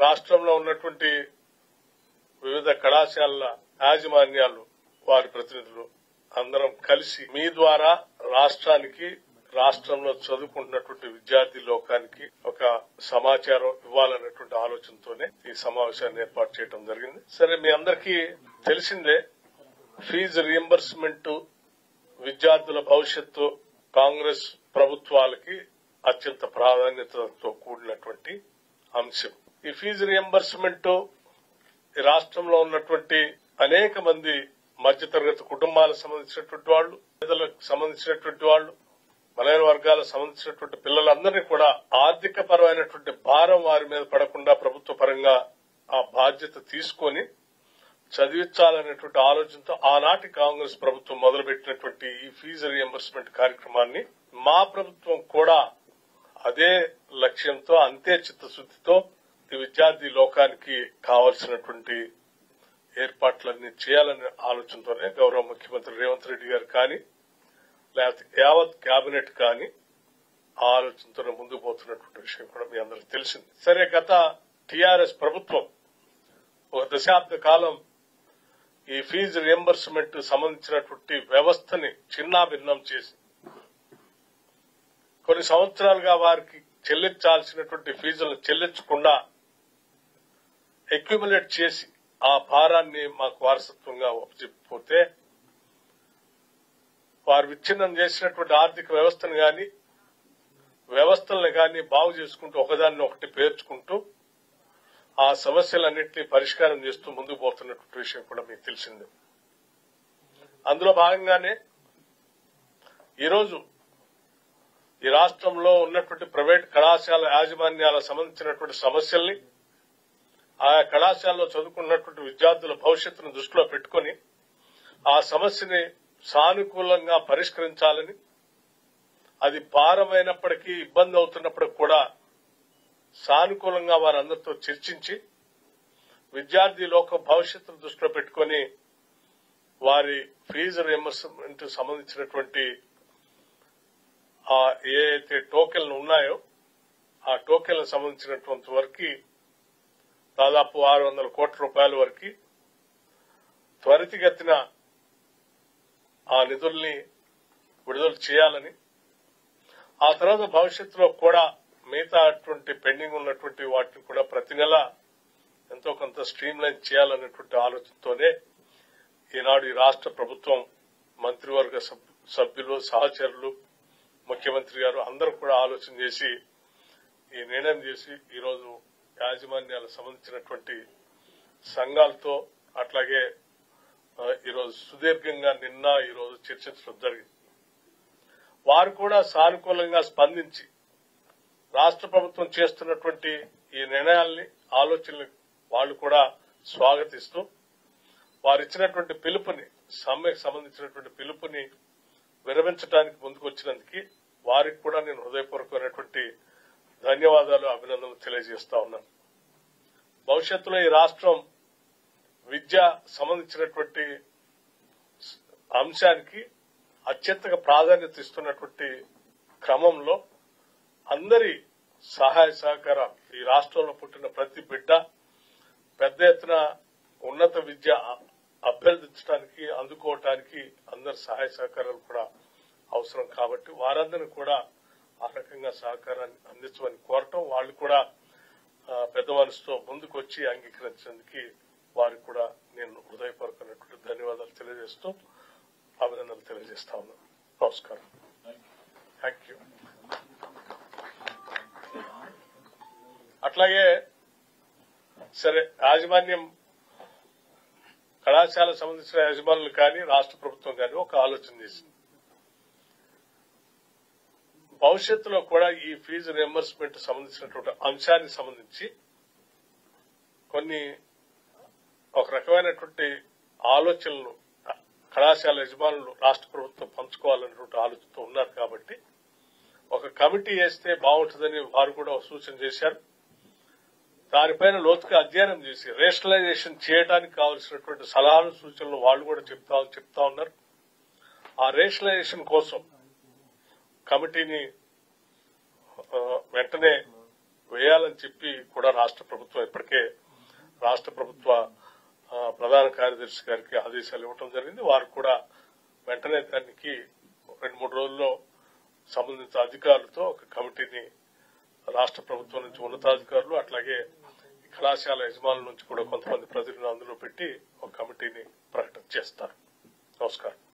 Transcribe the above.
రాష్ట్రంలో ఉన్నటువంటి వివిధ కళాశాలల యాజమాన్యాలు వారి ప్రతినిధులు అందరం కలిసి మీ ద్వారా రాష్ట్రానికి రాష్ట్రంలో చదువుకుంటున్నటువంటి విద్యార్థి లోకానికి ఒక సమాచారం ఇవ్వాలన్నటువంటి ఆలోచనతోనే ఈ సమావేశాన్ని ఏర్పాటు చేయడం జరిగింది. సరే, మీ అందరికీ తెలిసిందే, ఫీజు రియంబర్స్మెంట్ విద్యార్థుల భవిష్యత్తు కాంగ్రెస్ ప్రభుత్వాలకి అత్యంత ప్రాధాన్యతతో కూడినటువంటి అంశం. ఈ ఫీజు రియంబర్స్మెంట్ రాష్ట్రంలో ఉన్నటువంటి అనేక మంది మధ్యతరగతి కుటుంబాలకు సంబంధించినటువంటి వాళ్ళు, పేదలకు సంబంధించినటువంటి వాళ్ళు, బలహీన వర్గాలకు సంబంధించినటువంటి పిల్లలందరినీ కూడా ఆర్థిక పరమైనటువంటి భారం వారి మీద పడకుండా ప్రభుత్వ పరంగా ఆ బాధ్యత తీసుకొని చదివించాలనేటువంటి ఆలోచనతో ఆనాటి కాంగ్రెస్ ప్రభుత్వం మొదలుపెట్టినటువంటి ఈ ఫీజు రియంబర్స్మెంట్ కార్యక్రమాన్ని మా ప్రభుత్వం కూడా అదే లక్ష్యంతో, అంతే చిత్తశుద్దితో ఈ విద్యార్థి లోకానికి కావాల్సినటువంటి ఏర్పాట్లన్నీ చేయాలనే ఆలోచనతోనే గౌరవ ముఖ్యమంత్రి రేవంత్ రెడ్డి గారు కానీ, లేకపోతే యావత్ కేబినెట్ కానీ ఆ ఆలోచనతోనే ముందుకు పోతున్నటువంటి విషయం కూడా మీ అందరికీ తెలిసింది. సరే, గత టీఆర్ఎస్ ప్రభుత్వం ఒక దశాబ్ద కాలం ఈ ఫీజు రియంబర్స్మెంట్ సంబంధించినటువంటి వ్యవస్థని చిన్నాభిన్నం చేసి కొన్ని సంవత్సరాలుగా వారికి చెల్లించాల్సినటువంటి ఫీజులను చెల్లించకుండా అక్యుములేట్ చేసి ఆ భారాన్ని మాకు వారసత్వంగా ఒప్పచెప్పిపోతే వారు విచ్ఛిన్నం చేసినటువంటి ఆర్థిక వ్యవస్థను గాని వ్యవస్థలను గాని బాగు చేసుకుంటూ ఒకదాన్ని ఒకటి పేర్చుకుంటూ ఆ సమస్యలన్నింటినీ పరిష్కారం చేస్తూ ముందుకు పోతున్నటువంటి విషయం కూడా మీకు తెలిసిందే. అందులో భాగంగానే ఈరోజు ఈ రాష్ట్రంలో ఉన్నటువంటి ప్రైవేట్ కళాశాల యాజమాన్యాలకు సంబంధించినటువంటి సమస్యల్ని, ఆయా కళాశాలలో చదువుకున్నటువంటి విద్యార్థుల భవిష్యత్తును దృష్టిలో పెట్టుకుని ఆ సమస్యని సానుకూలంగా పరిష్కరించాలని, అది భారమైనప్పటికీ ఇబ్బంది అవుతున్నప్పటికీ కూడా సానుకూలంగా వారందరితో చర్చించి విద్యార్థి లోక భవిష్యత్తును దృష్టిలో పెట్టుకుని వారి ఫీజు రియంబర్స్మెంట్ సంబంధించినటువంటి ఏ అయితే టోకెన్లు ఉన్నాయో ఆ టోకెన్లకు సంబంధించినటువంటి వరకు దాదాపు 600 కోట్ల రూపాయల వరకు త్వరితగతిన ఆ నిధుల్ని విడుదల చేయాలని, ఆ తర్వాత భవిష్యత్తులో కూడా మిగతా పెండింగ్ ఉన్నటువంటి వాటిని కూడా ప్రతి నెల ఎంతో కొంత స్ట్రీమ్ లైన్ చేయాలనేటువంటి ఆలోచనతోనే ఈనాడు ఈ రాష్ట్ర ప్రభుత్వం మంత్రివర్గ సభ్యులు, సహచరులు, ముఖ్యమంత్రి గారు అందరూ కూడా ఆలోచన చేసి ఈ నిర్ణయం చేసి ఈరోజు యాజమాన్యాలకు సంబంధించినటువంటి సంఘాలతో అట్లాగే ఈరోజు సుదీర్ఘంగా నిన్న ఈరోజు చర్చించడం జరిగింది. వారు కూడా సానుకూలంగా స్పందించి రాష్ట్ర ప్రభుత్వం చేస్తున్నటువంటి ఈ నిర్ణయాల్ని, ఆలోచనలు వాళ్ళు కూడా స్వాగతిస్తూ వారు ఇచ్చినటువంటి పిలుపుని, సమ్మెకు సంబంధించినటువంటి పిలుపుని విరమించడానికి ముందుకు వచ్చినందుకు వారికి కూడా నేను హృదయపూర్వకమైనటువంటి ధన్యవాదాలు, అభినందనలు తెలియజేస్తా ఉన్నాను. భవిష్యత్తులో ఈ రాష్ట్రం విద్య సంబంధించినటువంటి అంశానికి అత్యంత ప్రాధాన్యత ఇస్తున్నటువంటి క్రమంలో అందరి సహాయ సహకారం, ఈ రాష్ట్రంలో పుట్టిన ప్రతి బిడ్డ పెద్ద ఎత్తున ఉన్నత విద్య అభ్యర్థించడానికి, అందుకోవటానికి అందరి సహాయ సహకారాలు కూడా అవసరం కాబట్టి వారందరినీ కూడా ఆ రకంగా సహకారాన్ని అందించమని కోరటం, వాళ్ళు కూడా పెద్ద మనసుతో ముందుకు వచ్చి అంగీకరించేందుకు వారికి కూడా నేను హృదయపూర్వకమైనటువంటి ధన్యవాదాలు తెలియజేస్తూ అభినందనలు తెలియజేస్తా ఉన్నాను. నమస్కారం. Thank you. అట్లాగే సరే, యాజమాన్యం కళాశాలకు సంబంధించిన యాజమాన్యులు కానీ రాష్ట్ర ప్రభుత్వం కానీ ఒక ఆలోచన చేసింది. భవిష్యత్తులో కూడా ఈ ఫీజు రియంబర్స్మెంట్ సంబంధించినటువంటి అంశానికి సంబంధించి కొన్ని ఒక రకమైనటువంటి ఆలోచనలు కళాశాల యజమానులు రాష్ట్ర ప్రభుత్వం పంచుకోవాలనేటువంటి ఆలోచనతో ఉన్నారు కాబట్టి ఒక కమిటీ వేస్తే బాగుంటుందని వారు కూడా ఒక సూచన చేశారు. దానిపైన లోతుగా అధ్యయనం చేసి రేషనలైజేషన్ చేయడానికి కావలసినటువంటి సలహాలు, సూచనలు వాళ్ళు కూడా చెప్తా ఉన్నారు. ఆ రేషనలైజేషన్ కోసం కమిటీని వెంటనే వేయాలని చెప్పి కూడా రాష్ట్ర ప్రభుత్వం ఇప్పటికే రాష్ట్ర ప్రభుత్వ ప్రధాన కార్యదర్శి గారికి ఆదేశాలు ఇవ్వడం జరిగింది. వారు కూడా వెంటనే దానికి 2-3 రోజుల్లో సంబంధిత అధికారులతో ఒక కమిటీని రాష్ట్ర ప్రభుత్వం నుంచి ఉన్నతాధికారులు అట్లాగే కళాశాల యజమానుల నుంచి కూడా కొంతమంది ప్రతినిధులు అందులో పెట్టి ఒక కమిటీని ప్రకటన చేస్తారు. నమస్కారం.